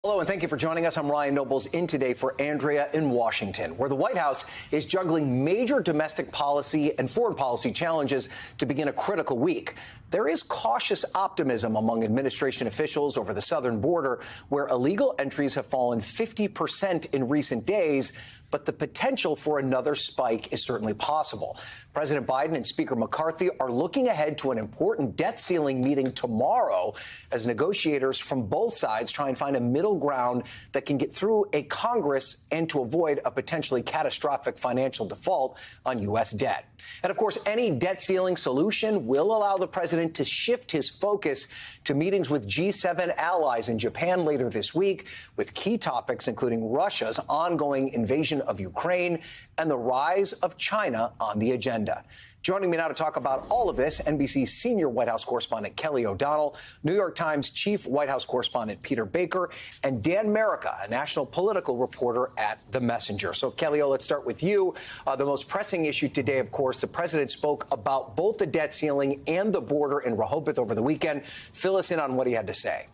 Hello, and thank you for joining us. I'm Ryan Nobles in today for Andrea in Washington, where the White House is juggling major domestic policy and foreign policy challenges to begin a critical week. There is cautious optimism among administration officials over the southern border, where illegal entries have fallen 50% in recent days, but the potential for another spike is certainly possible. President Biden and Speaker McCarthy are looking ahead to an important debt ceiling meeting tomorrow as negotiators from both sides try and find a middle ground that can get through a Congress and to avoid a potentially catastrophic financial default on U.S. debt. And of course, any debt ceiling solution will allow the president to shift his focus to meetings with G7 allies in Japan later this week, with key topics including Russia's ongoing invasion of Ukraine and the rise of China on the agenda. Joining me now to talk about all of this, NBC's senior White House correspondent Kelly O'Donnell, New York Times chief White House correspondent Peter Baker, and Dan Merica, a national political reporter at The Messenger. So, Kelly, let's start with you. The most pressing issue today, of course, the president spoke about both the debt ceiling and the border in Rehoboth over the weekend. Fill us in on what he had to say.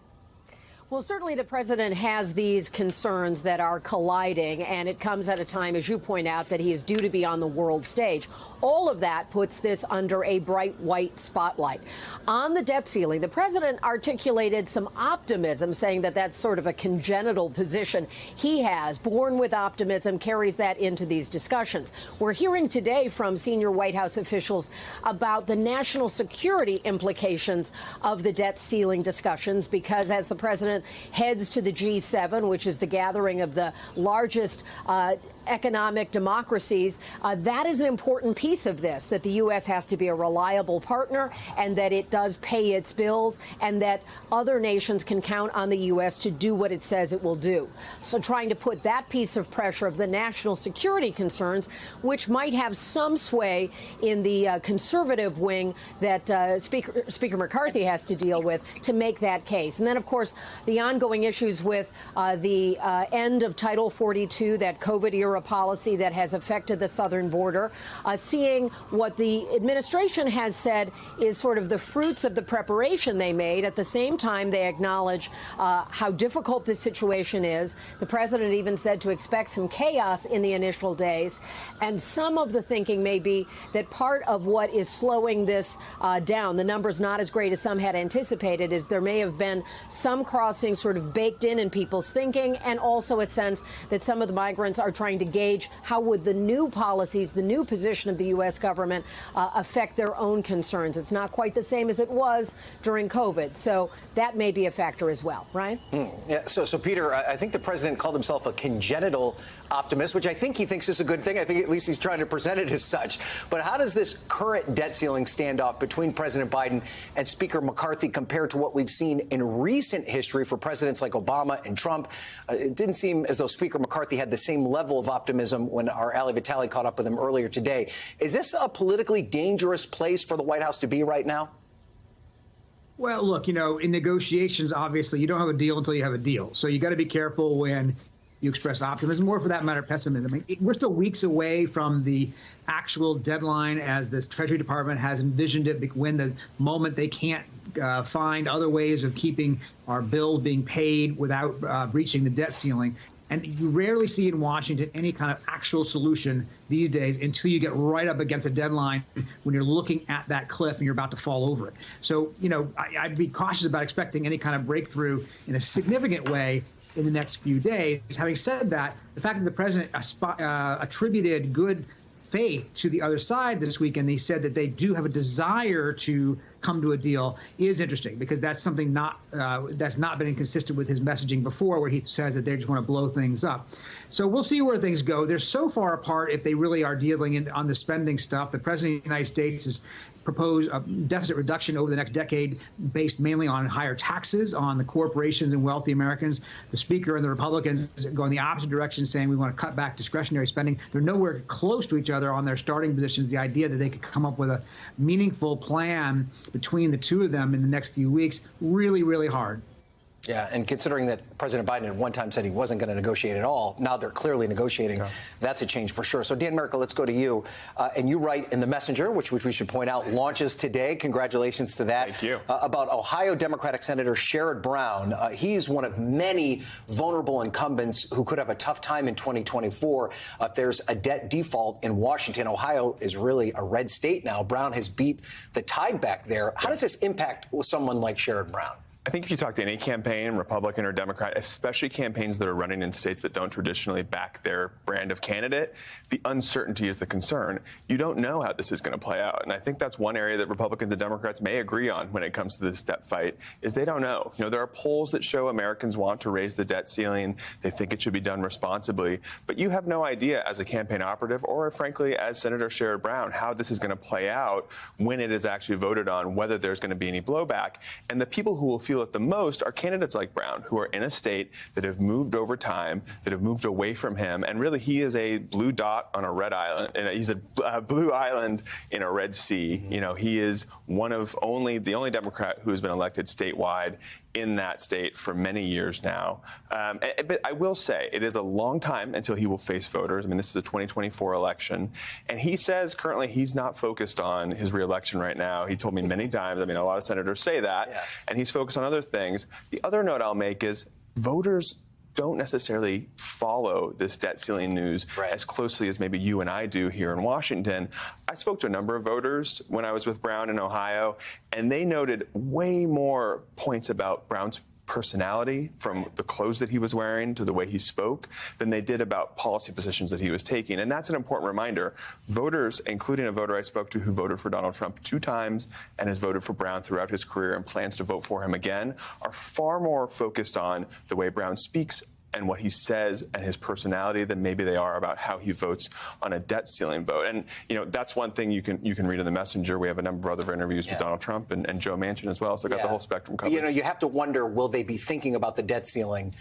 Well, certainly the president has these concerns that are colliding, and it comes at a time, as you point out, that he is due to be on the world stage. All of that puts this under a bright white spotlight. On the debt ceiling, the president articulated some optimism, saying that that's sort of a congenital position he has, born with optimism, carries that into these discussions. We're hearing today from senior White House officials about the national security implications of the debt ceiling discussions, because as the president heads to the G7, which is the gathering of the largest economic democracies, that is an important piece of this, that the U.S. has to be a reliable partner and that it does pay its bills and that other nations can count on the U.S. to do what it says it will do. So trying to put that piece of pressure of the national security concerns, which might have some sway in the conservative wing that Speaker McCarthy has to deal with, to make that case. And then, of course, the ongoing issues with the end of Title 42, that COVID-era policy that has affected the southern border, seeing what the administration has said is sort of the fruits of the preparation they made. At the same time, they acknowledge how difficult this situation is. The president even said to expect some chaos in the initial days. And some of the thinking may be that part of what is slowing this down, the numbers not as great as some had anticipated, is there may have been some crossing sort of baked in people's thinking, and also a sense that some of the migrants are trying to gauge how would the new policies, the new position of the U.S. government affect their own concerns. It's not quite the same as it was during COVID. So that may be a factor as well, right? Yeah. So, Peter, I think the president called himself a congenital optimist, which I think he thinks is a good thing. I think at least he's trying to present it as such. But how does this current debt ceiling standoff between President Biden and Speaker McCarthy compare to what we've seen in recent history for presidents like Obama and Trump? It didn't seem as though Speaker McCarthy had the same level of optimism when our Ali Vitale caught up with him earlier today. Is this a politically dangerous place for the White House to be right now? Well, look, in negotiations, obviously, you don't have a deal until you have a deal. So you got to be careful when you express optimism, or for that matter, pessimism. I mean, we're still weeks away from the actual deadline as this Treasury Department has envisioned it, when the moment they can't find other ways of keeping our bills being paid without breaching the debt ceiling. And you rarely see in Washington any kind of actual solution these days until you get right up against a deadline when you're looking at that cliff and you're about to fall over it. So, I'd be cautious about expecting any kind of breakthrough in a significant way in the next few days. Having said that, the fact that the president attributed good faith to the other side this weekend, he said that they do have a desire to come to a deal, is interesting, because that's something that's not been inconsistent with his messaging before, where he says that they just want to blow things up. So we'll see where things go. They're so far apart if they really are dealing on the spending stuff. The president of the United States has proposed a deficit reduction over the next decade based mainly on higher taxes on the corporations and wealthy Americans. The Speaker and the Republicans go in the opposite direction, saying we want to cut back discretionary spending. They're nowhere close to each other on their starting positions. The idea that they could come up with a meaningful plan between the two of them in the next few weeks, really, really hard. Yeah, and considering that President Biden at one time said he wasn't going to negotiate at all, now they're clearly negotiating. Yeah. That's a change for sure. So, Dan Merkel, let's go to you. And you write in The Messenger, which we should point out, launches today. Congratulations to that. Thank you. About Ohio Democratic Senator Sherrod Brown. He's one of many vulnerable incumbents who could have a tough time in 2024 if there's a debt default in Washington. Ohio is really a red state now. Brown has beat the tide back there. How does this impact someone like Sherrod Brown? I think if you talk to any campaign, Republican or Democrat, especially campaigns that are running in states that don't traditionally back their brand of candidate, the uncertainty is the concern. You don't know how this is going to play out. And I think that's one area that Republicans and Democrats may agree on when it comes to this debt fight, is they don't know. You know, there are polls that show Americans want to raise the debt ceiling. They think it should be done responsibly. But you have no idea as a campaign operative or, frankly, as Senator Sherrod Brown, how this is going to play out when it is actually voted on, whether there's going to be any blowback. And the people who will feel it the most are candidates like Brown, who are in a state that have moved over time, that have moved away from him. And really, he is a blue dot on a red island. And he's a blue island in a red sea. You know, he is one of the only Democrat who has been elected statewide in that state for many years now. But I will say it is a long time until he will face voters. I mean, this is a 2024 election. And he says currently he's not focused on his reelection right now. He told me many times, I mean, a lot of senators say that, yeah. And he's focused on other things. The other note I'll make is voters don't necessarily follow this debt ceiling news as closely as maybe you and I do here in Washington. I spoke to a number of voters when I was with Brown in Ohio, and they noted way more points about Brown's personality, from the clothes that he was wearing to the way he spoke, than they did about policy positions that he was taking. And that's an important reminder. Voters, including a voter I spoke to who voted for Donald Trump 2 times and has voted for Brown throughout his career and plans to vote for him again, are far more focused on the way Brown speaks and what he says and his personality than maybe they are about how he votes on a debt ceiling vote. And, you know, that's one thing you can read in The Messenger. We have a number of other interviews with Donald Trump and Joe Manchin as well. So I got the whole spectrum covered. You know, you have to wonder, will they be thinking about the debt ceiling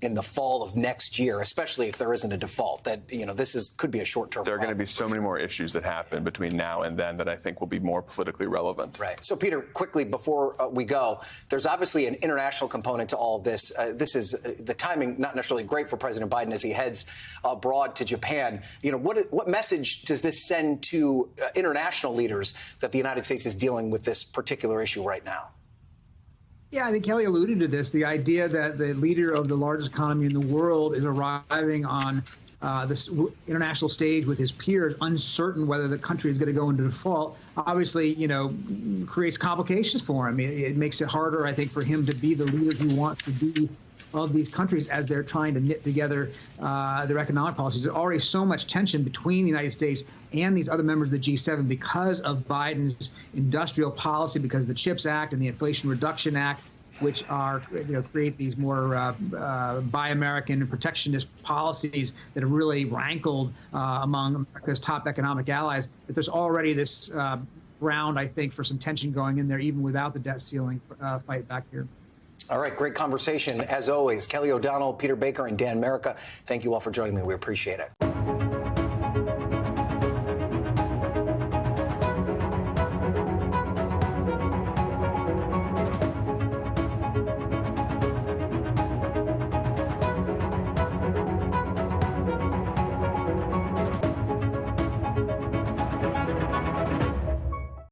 in the fall of next year, especially if there isn't a default? That, you know, could be a short-term There are going to be so many more issues that happen between now and then that I think will be more politically relevant. Right. So, Peter, quickly before we go, there's obviously an international component to all of this. This is the timing not necessarily great for President Biden as he heads abroad to Japan. You know, what message does this send to international leaders that the United States is dealing with this particular issue right now? Yeah, I think Kelly alluded to this, the idea that the leader of the largest economy in the world is arriving on this international stage with his peers, uncertain whether the country is going to go into default, obviously, you know, creates complications for him. It makes it harder, I think, for him to be the leader he wants to be of these countries as they're trying to knit together their economic policies. There's already so much tension between the United States and these other members of the G7 because of Biden's industrial policy, because of the CHIPS Act and the Inflation Reduction Act, which are, you know, create these more buy American and protectionist policies that have really rankled among America's top economic allies. But there's already this ground, I think, for some tension going in there, even without the debt ceiling fight back here. All right, great conversation as always. Kelly O'Donnell, Peter Baker, and Dan Merica, thank you all for joining me. We appreciate it.